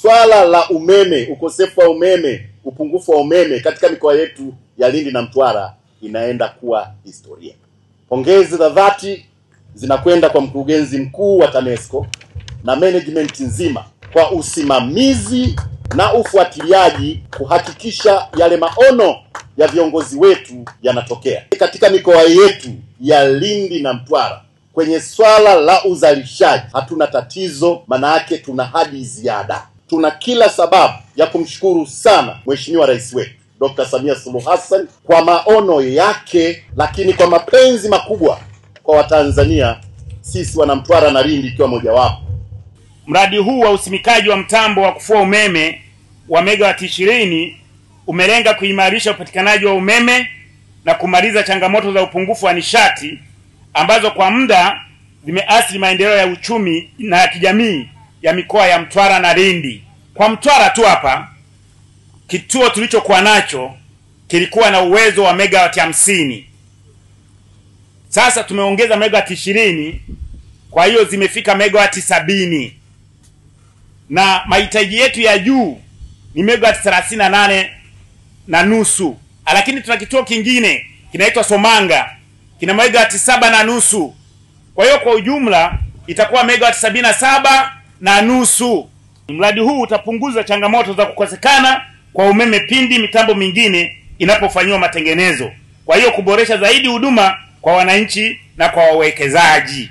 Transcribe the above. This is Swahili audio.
swala la umeme, ukosefu wa umeme, upungufu wa umeme katika mikoa yetu ya Lindi na Mtwara inaenda kuwa historia. Pongezi za dhati zinakwenda kwa mkurugenzi mkuu wa TANESCO na management nzima kwa usimamizi na ufuatiliaji kuhakikisha yale maono ya viongozi wetu yanatokea. Katika mikoa yetu ya Lindi na Mtwara kwenye swala la uzalishaji hatuna tatizo, maana yake tuna hadi ziada. Tuna kila sababu ya kumshukuru sana Mheshimiwa Rais wetu Dr. Samia Suluhu Hassan kwa maono yake, lakini kwa mapenzi makubwa kwa Watanzania, sisi wana Mtwara na Lindi ikiwa mojawapo. Mradi huu wa usimikaji wa mtambo wa kufua umeme wa megawati 20 umelenga kuimarisha upatikanaji wa umeme na kumaliza changamoto za upungufu wa nishati ambazo kwa muda zimeathiri maendeleo ya uchumi na ya kijamii ya mikoa ya Mtwara na Lindi. Kwa Mtwara tu hapa, kituo tulichokuwa nacho kilikuwa na uwezo wa megawati 50. Sasa tumeongeza megawati 20, kwa hiyo zimefika megawati 70. Na mahitaji yetu ya juu ni megawati 38 na nusu. Lakini tuna kituo kingine kinaitwa Somanga, kina megawati 7 na nusu. Kwa hiyo kwa ujumla itakuwa megawati 77 na nusu. Mradi huu utapunguza changamoto za kukosekana kwa umeme pindi mitambo mingine inapofanywa matengenezo. Kwa hiyo kuboresha zaidi huduma kwa wananchi na kwa wawekezaji.